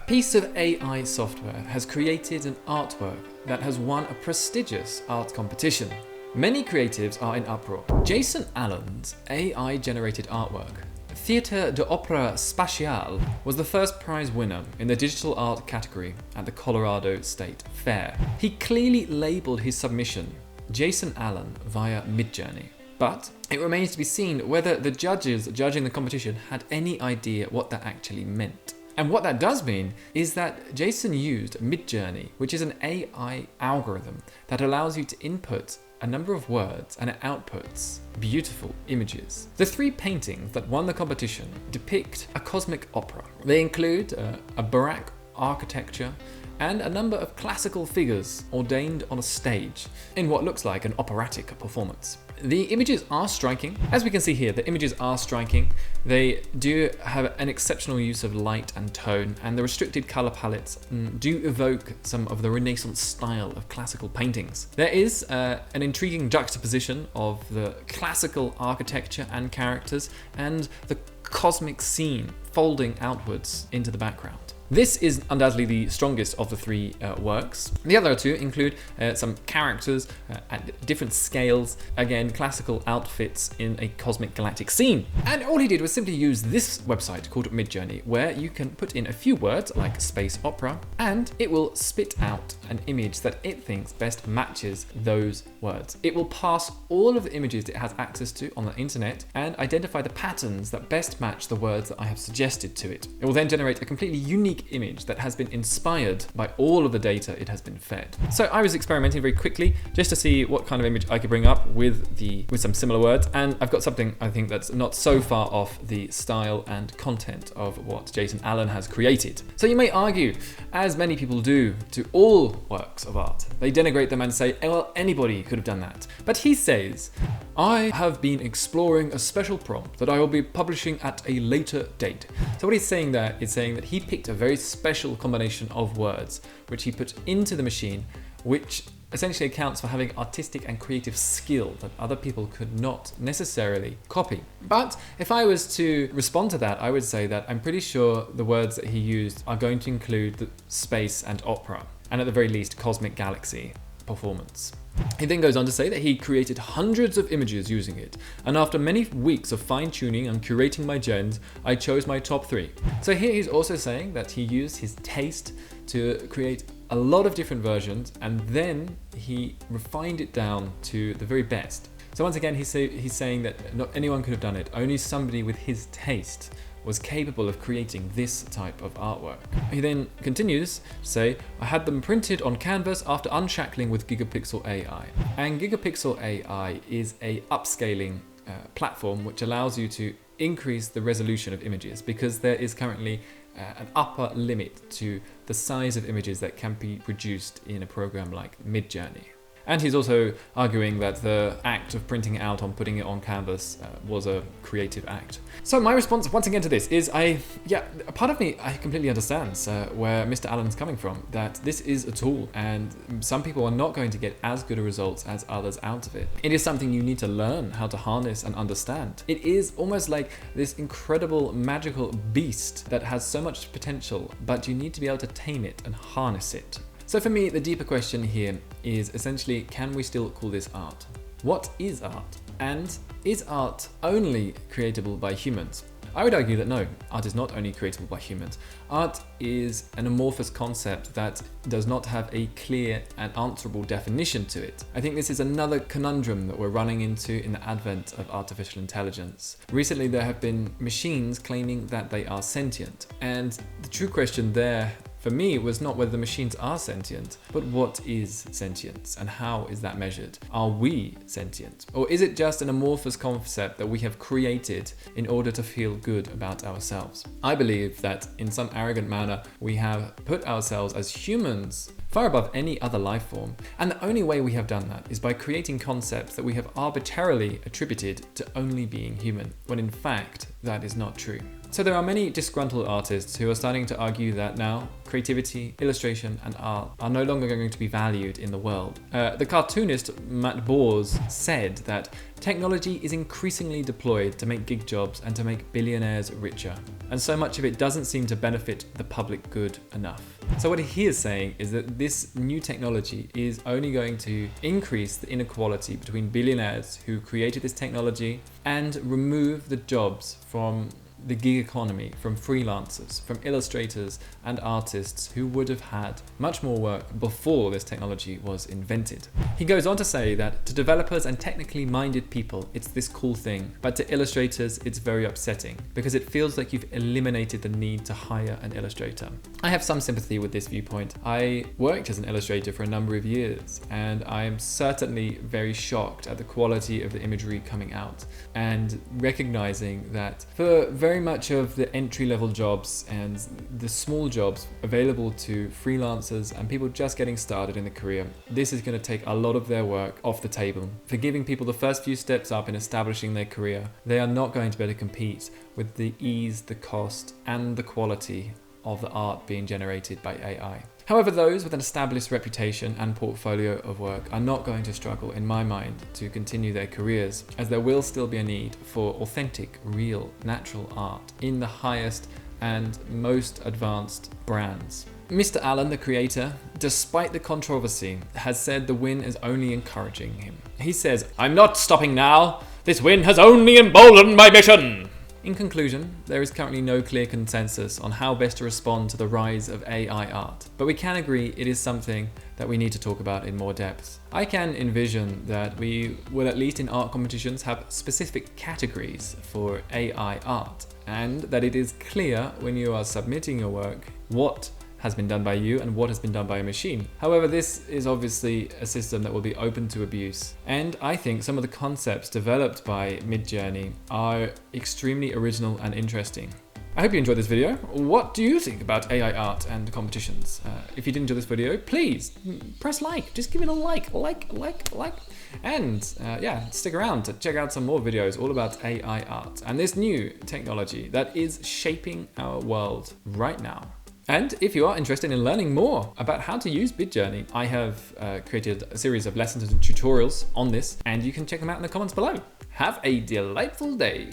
piece of AI software has created an artwork that has won a prestigious art competition. Many creatives are in uproar. Jason Allen's AI-generated artwork, Theatre de Opera Spatiale, was the first prize winner in the digital art category at the Colorado State Fair. He clearly labeled his submission Jason Allen via Midjourney. But it remains to be seen whether the judges judging the competition had any idea what that actually meant. And what that does mean is that Jason used Midjourney, which is an AI algorithm that allows you to input a number of words and it outputs beautiful images. The 3 paintings that won the competition depict a cosmic opera. They include a Baroque architecture and a number of classical figures ordained on a stage in what looks like an operatic performance. The images are striking. As we can see here, the images are striking. They do have an exceptional use of light and tone, and the restricted color palettes do evoke some of the Renaissance style of classical paintings. There is an intriguing juxtaposition of the classical architecture and characters and the cosmic scene folding outwards into the background. This is undoubtedly the strongest of the 3 works. The other 2 include some characters at different scales, again, classical outfits in a cosmic galactic scene. And all he did was simply use this website called Midjourney, where you can put in a few words like space opera, and it will spit out an image that it thinks best matches those words. It will pass all of the images it has access to on the internet and identify the patterns that best match the words that I have suggested to it. It will then generate a completely unique image that has been inspired by all of the data it has been fed. So I was experimenting very quickly just to see what kind of image I could bring up with some similar words, and I've got something I think that's not so far off the style and content of what Jason Allen has created. So you may argue, as many people do to all works of art, they denigrate them and say, well, anybody could have done that. But he says, I have been exploring a special prompt that I will be publishing at a later date. So what he's saying there is saying that he picked a very special combination of words which he put into the machine, which essentially accounts for having artistic and creative skill that other people could not necessarily copy. But if I was to respond to that, I would say that I'm pretty sure the words that he used are going to include the space and opera, and at the very least cosmic galaxy performance. He then goes on to say that he created hundreds of images using it, and after many weeks of fine-tuning and curating my gens, I chose my top 3. So here he's also saying that he used his taste to create a lot of different versions, and then he refined it down to the very best. So once again, he's saying that not anyone could have done it, only somebody with his taste was capable of creating this type of artwork. He then continues to say, I had them printed on canvas after unshackling with Gigapixel AI. And Gigapixel AI is a upscaling platform which allows you to increase the resolution of images, because there is currently an upper limit to the size of images that can be produced in a program like Midjourney. And he's also arguing that the act of printing it out and putting it on canvas was a creative act. So my response once again to this is a part of me, I completely understands where Mr. Allen's coming from, that this is a tool and some people are not going to get as good a results as others out of it. It is something you need to learn how to harness and understand. It is almost like this incredible magical beast that has so much potential, but you need to be able to tame it and harness it. So for me, the deeper question here is essentially, can we still call this art? What is art? And is art only creatable by humans? I would argue that no, art is not only creatable by humans. Art is an amorphous concept that does not have a clear and answerable definition to it. I think this is another conundrum that we're running into in the advent of artificial intelligence. Recently, there have been machines claiming that they are sentient. And the true question there for me was not whether the machines are sentient, but what is sentience and how is that measured? Are we sentient? Or is it just an amorphous concept that we have created in order to feel good about ourselves? I believe that in some arrogant manner, we have put ourselves as humans far above any other life form. And the only way we have done that is by creating concepts that we have arbitrarily attributed to only being human, when in fact, that is not true. So there are many disgruntled artists who are starting to argue that now creativity, illustration, and art are no longer going to be valued in the world. The cartoonist Matt Bors said that technology is increasingly deployed to make gig jobs and to make billionaires richer, and so much of it doesn't seem to benefit the public good enough. So what he is saying is that this new technology is only going to increase the inequality between billionaires who created this technology and remove the jobs from the gig economy, from freelancers, from illustrators and artists who would have had much more work before this technology was invented. He goes on to say that to developers and technically minded people, it's this cool thing, but to illustrators, it's very upsetting because it feels like you've eliminated the need to hire an illustrator. I have some sympathy with this viewpoint. I worked as an illustrator for a number of years, and I am certainly very shocked at the quality of the imagery coming out, and recognizing that for very much of the entry-level jobs and the small jobs available to freelancers and people just getting started in the career, this is going to take a lot of their work off the table. For giving people the first few steps up in establishing their career, they are not going to be able to compete with the ease, the cost, and the quality of the art being generated by AI. However, those with an established reputation and portfolio of work are not going to struggle, in my mind, to continue their careers, as there will still be a need for authentic, real, natural art in the highest and most advanced brands. Mr. Allen, the creator, despite the controversy, has said the win is only encouraging him. He says, "I'm not stopping now. This win has only emboldened my mission." In conclusion, there is currently no clear consensus on how best to respond to the rise of AI art, but we can agree it is something that we need to talk about in more depth. I can envision that we will, at least in art competitions, have specific categories for AI art, and that it is clear when you are submitting your work what has been done by you and what has been done by a machine. However, this is obviously a system that will be open to abuse. And I think some of the concepts developed by Midjourney are extremely original and interesting. I hope you enjoyed this video. What do you think about AI art and competitions? If you did enjoy this video, please press like. Just give it a like. And yeah, stick around to check out some more videos all about AI art and this new technology that is shaping our world right now. And if you are interested in learning more about how to use Midjourney, I have created a series of lessons and tutorials on this, and you can check them out in the comments below. Have a delightful day.